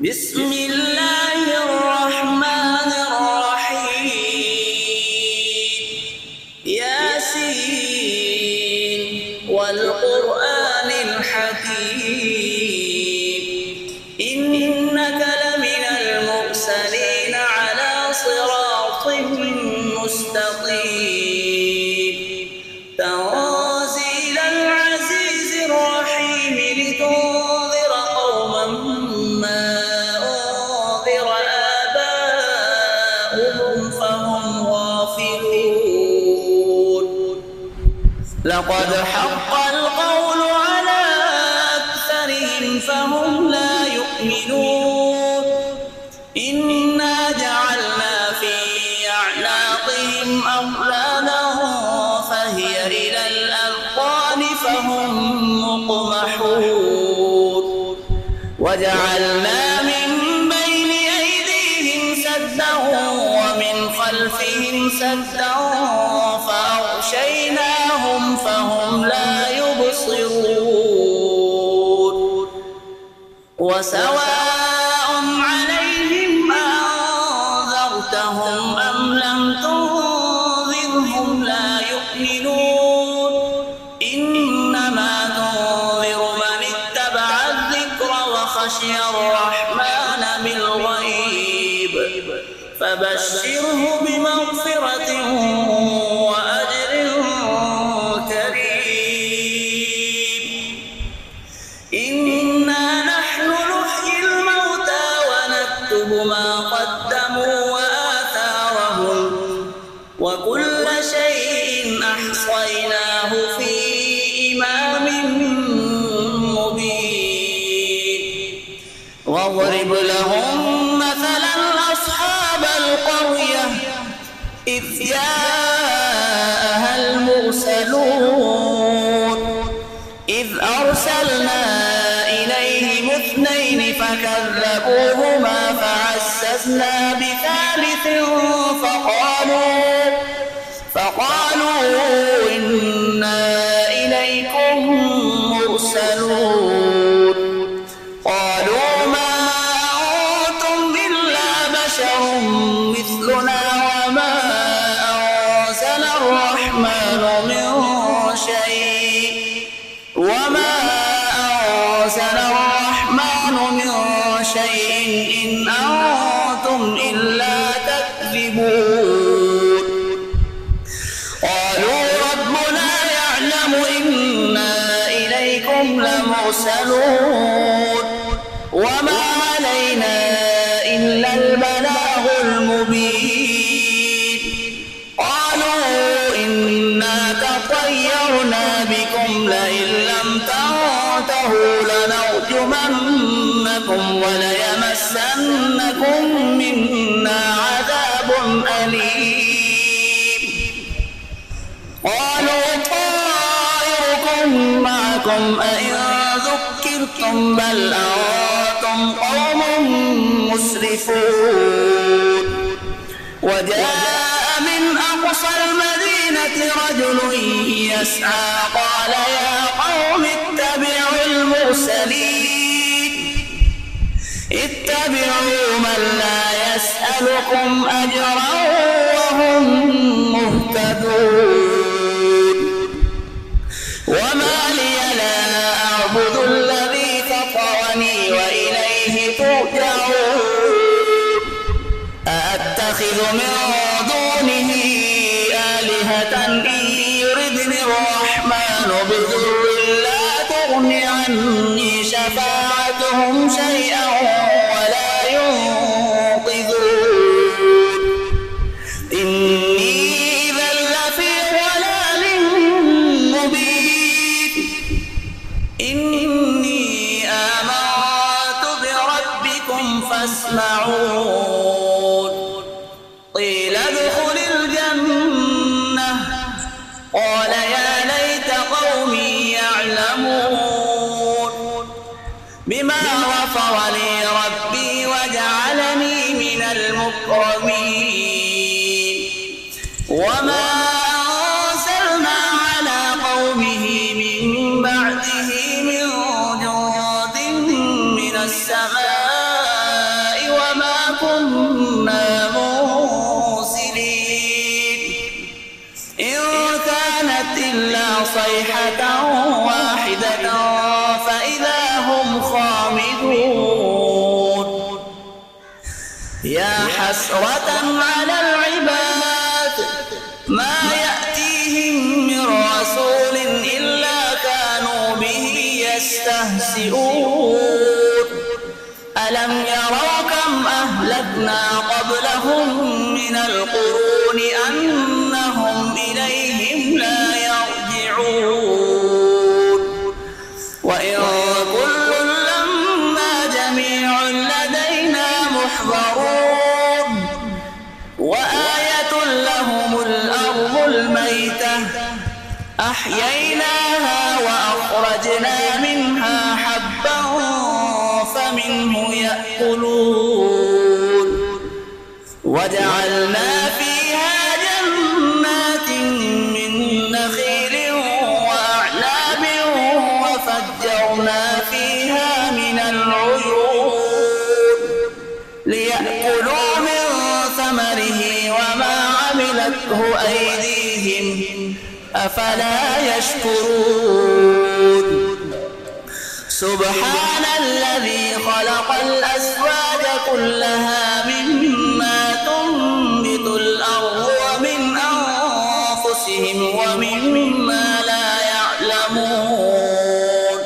بسم الله الرحمن الرحيم. ياسين والقرآن الحكيم إنك لمن المرسلين على صراط مستقيم تنزيل العزيز الرحيم لتنذر قوما ما أنذر آباؤهم فهم غافلون. لقد حق القول على أكثرهم فهم لا يؤمنون. إنا جعلنا في أعناقهم أغلالا فهي إلى الأذقان فهم مقمحون. وجعلنا من بين أيديهم سدا ومن خلفهم سدا فأغشيناهم فهم لا يبصرون. وسواء عليهم أنذرتهم أم لم تنذرهم لا يؤمنون. إنما تنذر من اتبع الذكر وخشي الرحمن بالغيب فبشره بمغفرة وأجر كريم. إنا نحن نحيي الموتى ونكتب ما قدموا وآثارهم وكل شيء أحصيناه في إمام مبين. واضرب لهم مثلا أصحاب القرية إذ جاءها المرسلون إذ أرسلنا إليهم اثنين فكذبوهما فعززنا بثالث فقالوا إنا إليكم مرسلون. قالوا ما أنتم إلا بشر مثلنا وما أنزل الرحمن من شيء إن أنتم إلا تكذبون. قالوا ربنا يعلم إنا إليكم لمرسلون وما علينا إلا البلاغ المبين. قالوا إنا تطيرنا بكم لئن لم تنتهوا لنرجمنكم وليمسنكم منا عذاب أليم. قالوا طائركم معكم أئن ذكرتم بل أنتم قوم مسرفون. وجاء من أقصى المدينة رجل يسعى قال يا قوم اتبعوا المرسلين اتبعوا من لا يسألكم أجرا وهم مهتدون. وما لي لا أعبد الذي فطرني وإليه ترجعون. أأتخذ من دونه آلهة إن يردني الرحمن بضر لا تغن عني شفاعتهم شيئا ولا ينقذون. إني إذا لفي ضلال مبين. إني آمنت بربكم فاسمعون. قيل ادخل الجنة قال يا ليت قومي يعلمون بما غفر لي ربي وجعلني من المكرمين. وما أرسلنا على قومه من بعده من جند من السماء صيحة واحدة فإذا هم خامدون يا حسرة على العباد ما يأتيهم من رسول إلا كانوا به يستهزئون ألم يروا كم أهلكنا قبلهم من القرون أنهم إليهم لا يرجعون وإن كل لما جميع لدينا محضرون وآية لهم الأرض الميتة أحييناها وأخرجنا منها حبا فمنه يأكلون وجعلنا فيها جنات من نخيل وأعناب وفجرنا فيها من العيون ليأكلوا من ثمره وما عملته أيديهم أفلا يشكرون سبحان الذي خلق الأزواج كلها مما تنبت الأرض ومن أنفسهم ومما لا يعلمون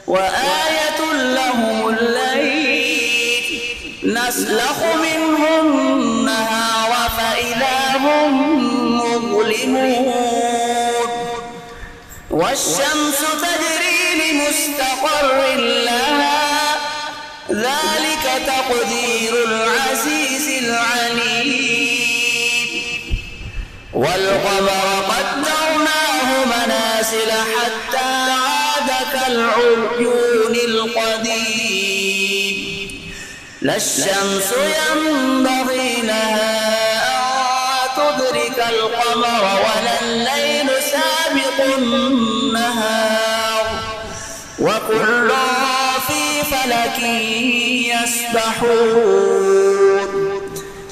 وآية لهم الليل نسلخ منه النهار فإذا هم مظلمون والشمس تجري لمستقر لها ذلك تقدير العزيز العليم والقمر قدرناه منازل حتى عاد كالعرجون القديم لا الشمس ينبغي لها أن تدرك القمر ولا الليل سابق النهار وكل في فلك يسبحون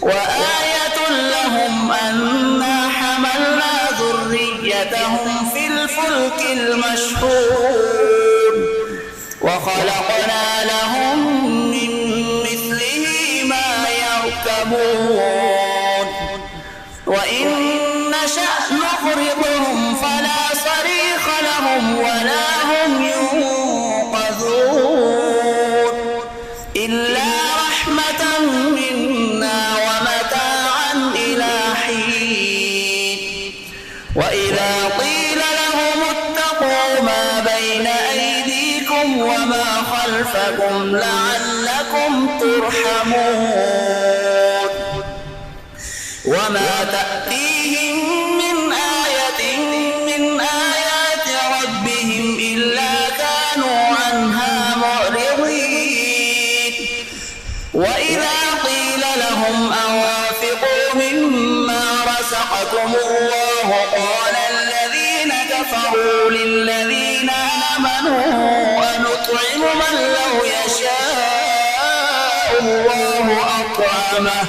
وآية لهم أنا حملنا ذريتهم في الفلك المشحون وخلقنا لهم من مثله ما يركبون وإن نشأ نغرقهم فلا صريخ لهم ولا هم ينقذون إلا رحمة منا ومتاعا إلى حين وإذا قيل لهم اتقوا ما بين أيديكم وما خلفكم لعلكم ترحمون وما تأتيهم من آية من آيات ربهم إلا كانوا عنها معرضين وإذا قيل لهم أنفقوا مما رزقكم الله قال الذين كفروا للذين آمنوا أنطعم من لو يشاء الله أطعمه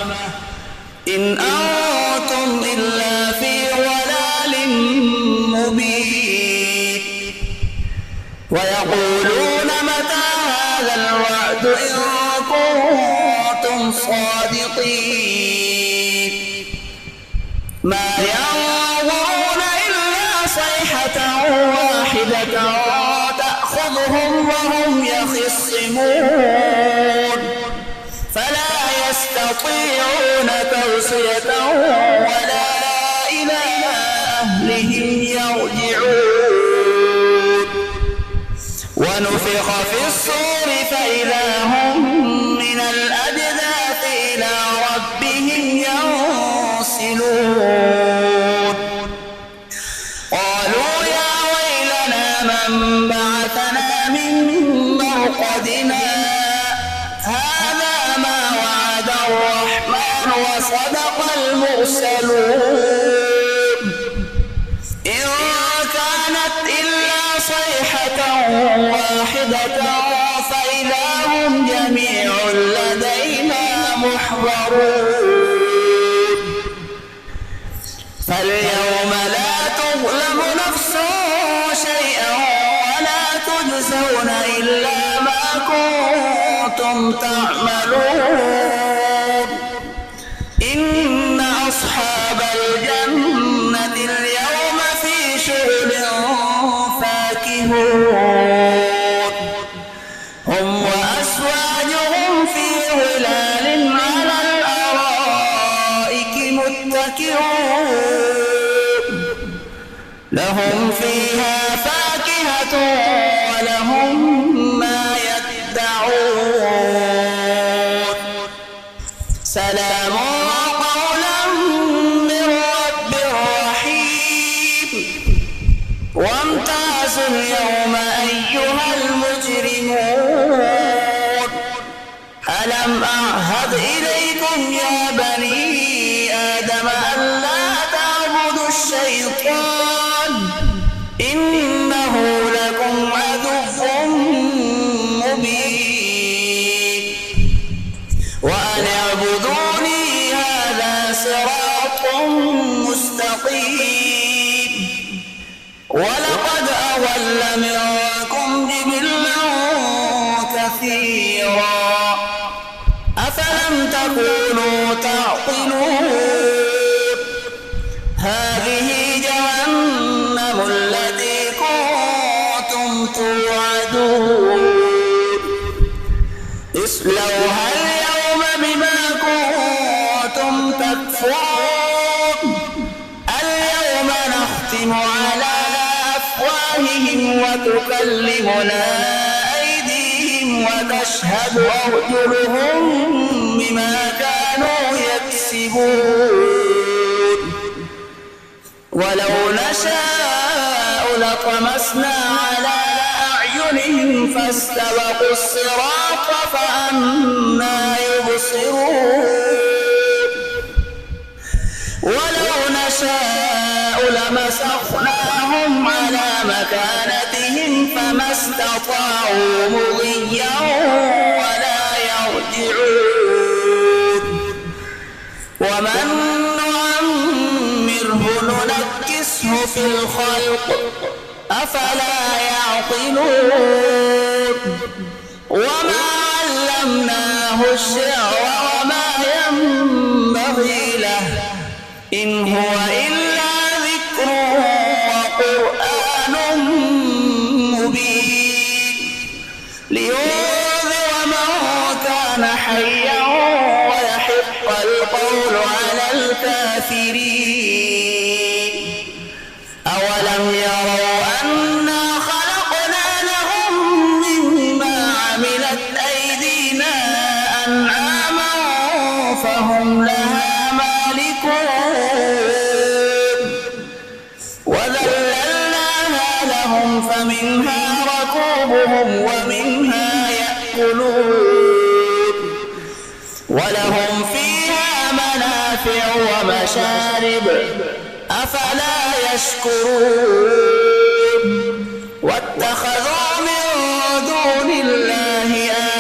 إن أنتم إلا في ضلال مبين ويقولون متى هذا الوعد إن كنتم صادقين ما ينظرون إلا صيحة واحدة تأخذهم وهم يخصمون فلا يستطيعون توصية ولا إلى أهلهم يرجعون ونفخ في الصور فإذا هم من الأجداث إلى ربهم ينسلون قالوا يا ويلنا من بعثنا من مرقدنا هذا ما وعد الرحمن وصدق المرسلون إن كانت إلا صيحة واحدة فإذا هم جميع لدينا محضرون فاليوم لا تظلم نفس تجزون إلا ما كنتم تعملون إن أصحاب الجنة اليوم في شغل فاكهون هم وأزواجهم في ظلال على الأرائك متكئون لهم فيها فاكهة ولهم ما يدعون سلام قولا من رب رحيم وامتازوا اليوم أيها المجرمون ألم أعهد إليكم يا بني آدم ألا تعبدوا الشيطان إنه لكم عدو مبين وأن اعبدوني هذا صراط مستقيم ولقد أضل منكم جبلا كثيرا أفلم تكونوا تعقلون هذه جهنم التي كنتم توعدون اصلوها اليوم بما كنتم تكفرون اليوم نختم على أفواههم وتكلمنا أيديهم وتشهد أرجلهم بما كانوا يكسبون ولو نشاء لطمسنا على أعينهم فاستبقوا الصراط فأنى يبصرون ولو نشاء لمسخناهم على مكانتهم فما استطاعوا مضيا ولا يرجعون ومن نعمره ننكسه في الخلق أفلا يعقلون وما علمناه الشعر وما ينبغي له إن هو إلا ذكر وقرآن مبين لينذر من كان حيا ويحق القول على الكافرين أولم يروا أنا خلقنا لهم مما عملت أيدينا أنعاما فهم لها وذللناها لهم فمنها ركوبهم ومنها يأكلون ولهم فيها منافع ومشارب أفلا يشكرون واتخذوا من دون الله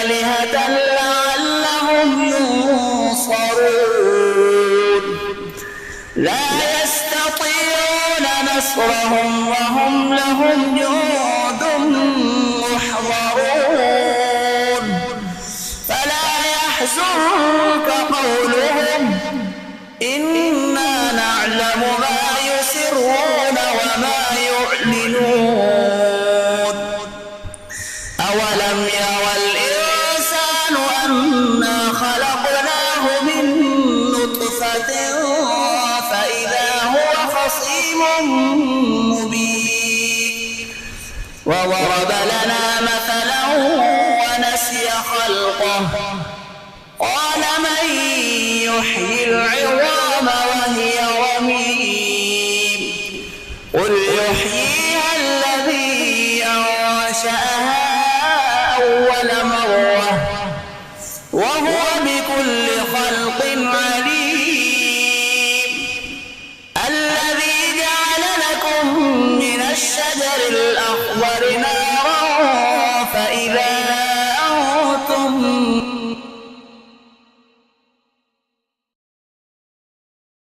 آلهة لعلهم ينصرون لا يستطيعون نصرهم وهم لهم جند محضرون فلا يحزنك قولهم إنا نعلم ما يسرون وما يعلنون أولم يرى الإنسان أنا خلقناه من نطفة فإذا هو خصيم مبين وضرب لنا مثلا ونسي خلقه قال من يحيي العظام وهي رميم